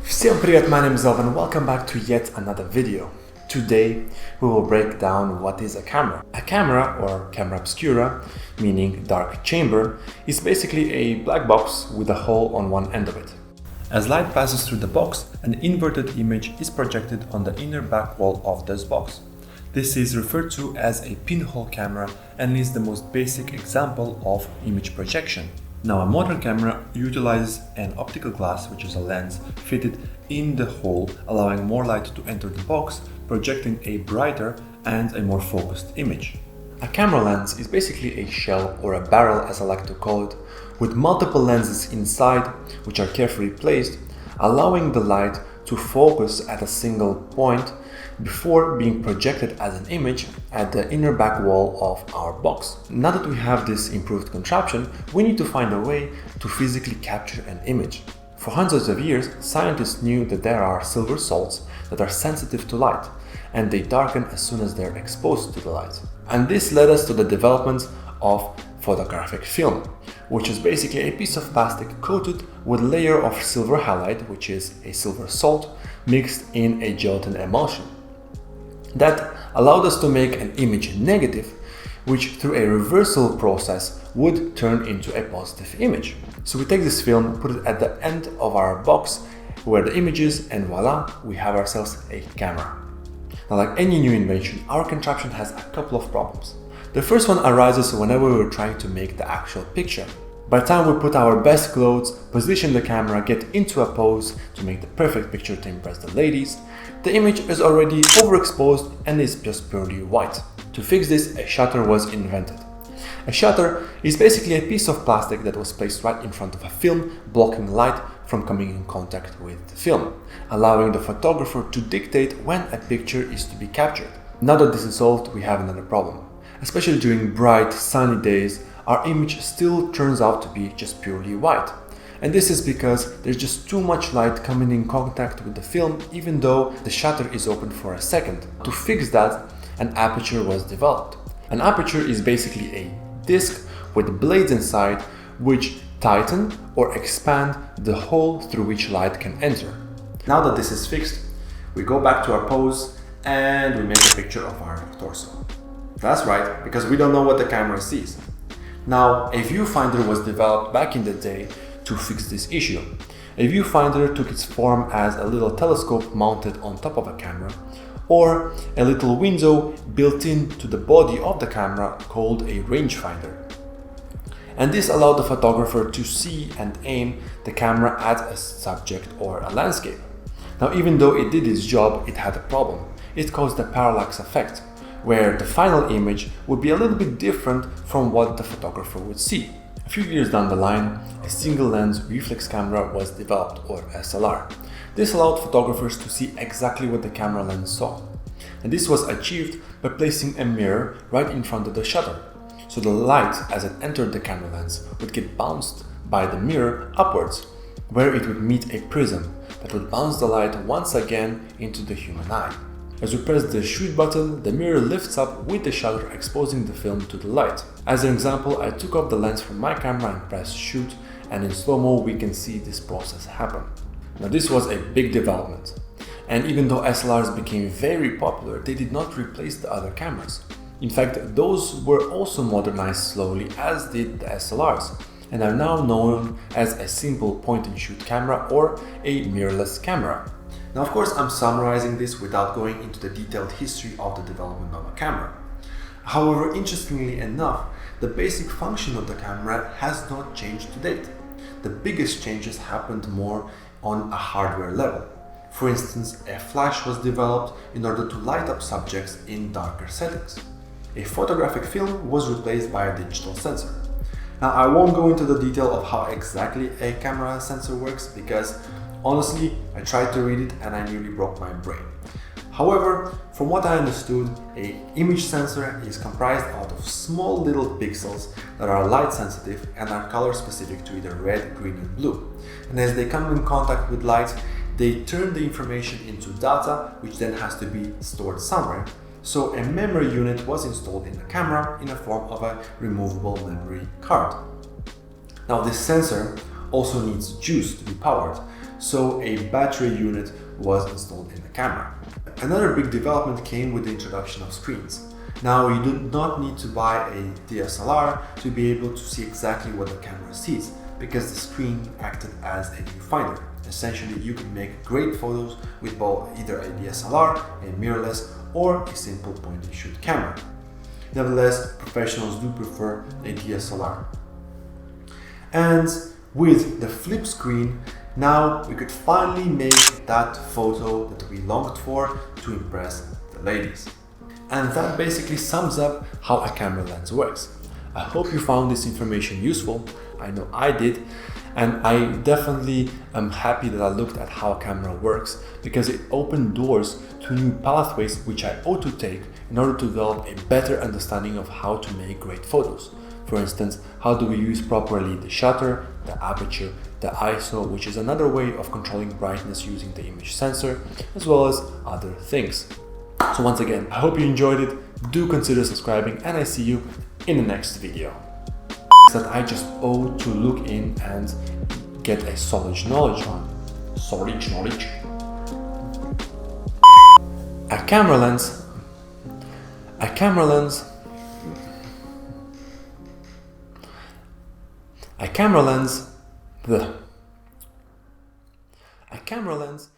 Всем привет, my name is Elvin and welcome back to yet another video. Today we will break down what is a camera. A camera, or camera obscura, meaning dark chamber, is basically a black box with a hole on one end of it. As light passes through the box, an inverted image is projected on the inner back wall of this box. This is referred to as a pinhole camera and is the most basic example of image projection. Now, a modern camera utilizes an optical glass, which is a lens fitted in the hole, allowing more light to enter the box, projecting a brighter and a more focused image. A camera lens is basically a shell, or a barrel as I like to call it, with multiple lenses inside, which are carefully placed, allowing the light to focus at a single point before being projected as an image at the inner back wall of our box. Now that we have this improved contraption, we need to find a way to physically capture an image. For hundreds of years, scientists knew that there are silver salts that are sensitive to light, and they darken as soon as they're exposed to the light. And this led us to the development of photographic film, which is basically a piece of plastic coated with a layer of silver halide, which is a silver salt, mixed in a gelatin emulsion. That allowed us to make an image negative, which through a reversal process would turn into a positive image. So we take this film, put it at the end of our box where the image is, and voila, we have ourselves a camera. Now, like any new invention, our contraption has a couple of problems. The first one arises whenever we're trying to make the actual picture. By the time we put our best clothes, position the camera, get into a pose to make the perfect picture to impress the ladies, the image is already overexposed and is just purely white. To fix this, a shutter was invented. A shutter is basically a piece of plastic that was placed right in front of a film, blocking light from coming in contact with the film, allowing the photographer to dictate when a picture is to be captured. Now that this is solved, we have another problem. Especially during bright, sunny days, our image still turns out to be just purely white. And this is because there's just too much light coming in contact with the film, even though the shutter is open for a second. To fix that, an aperture was developed. An aperture is basically a disc with blades inside which tighten or expand the hole through which light can enter. Now that this is fixed, we go back to our pose and we make a picture of our torso. That's right, because we don't know what the camera sees. Now, a viewfinder was developed back in the day to fix this issue. A viewfinder took its form as a little telescope mounted on top of a camera, or a little window built into the body of the camera called a rangefinder. And this allowed the photographer to see and aim the camera at a subject or a landscape. Now, even though it did its job, it had a problem. It caused a parallax effect, where the final image would be a little bit different from what the photographer would see. A few years down the line, a single lens reflex camera was developed, or SLR. This allowed photographers to see exactly what the camera lens saw. And this was achieved by placing a mirror right in front of the shutter. So the light, as it entered the camera lens, would get bounced by the mirror upwards, where it would meet a prism that would bounce the light once again into the human eye. As we press the shoot button, the mirror lifts up with the shutter, exposing the film to the light. As an example, I took off the lens from my camera and pressed shoot, and in slow-mo we can see this process happen. Now, this was a big development, and even though SLRs became very popular, they did not replace the other cameras. In fact, those were also modernized slowly, as did the SLRs, and are now known as a simple point-and-shoot camera or a mirrorless camera. Now, of course, I'm summarizing this without going into the detailed history of the development of a camera. However, interestingly enough, the basic function of the camera has not changed to date. The biggest changes happened more on a hardware level. For instance, a flash was developed in order to light up subjects in darker settings. A photographic film was replaced by a digital sensor. Now, I won't go into the detail of how exactly a camera sensor works because honestly, I tried to read it and I nearly broke my brain. However, from what I understood, an image sensor is comprised out of small little pixels that are light sensitive and are color specific to either red, green, and blue. And as they come in contact with light, they turn the information into data, which then has to be stored somewhere. So a memory unit was installed in the camera in the form of a removable memory card. Now, this sensor also needs juice to be powered, so a battery unit was installed in the camera. Another big development came with the introduction of screens. Now you do not need to buy a DSLR to be able to see exactly what the camera sees, because the screen acted as a viewfinder. Essentially, you can make great photos with both either a DSLR, a mirrorless, or a simple point-and-shoot camera. Nevertheless, professionals do prefer a DSLR. And with the flip screen, now we could finally make that photo that we longed for to impress the ladies. And that basically sums up how a camera lens works. I hope you found this information useful. I know I did, and I definitely am happy that I looked at how a camera works, because it opened doors to new pathways which I ought to take in order to develop a better understanding of how to make great photos. For instance, how do we use properly the shutter, the aperture, the ISO, which is another way of controlling brightness using the image sensor, as well as other things. So once again, I hope you enjoyed it. Do consider subscribing, and I see you in the next video. That I just owe to look in and get a solid knowledge on. Solid knowledge. A camera lens. A camera lens. A camera lens. A camera lens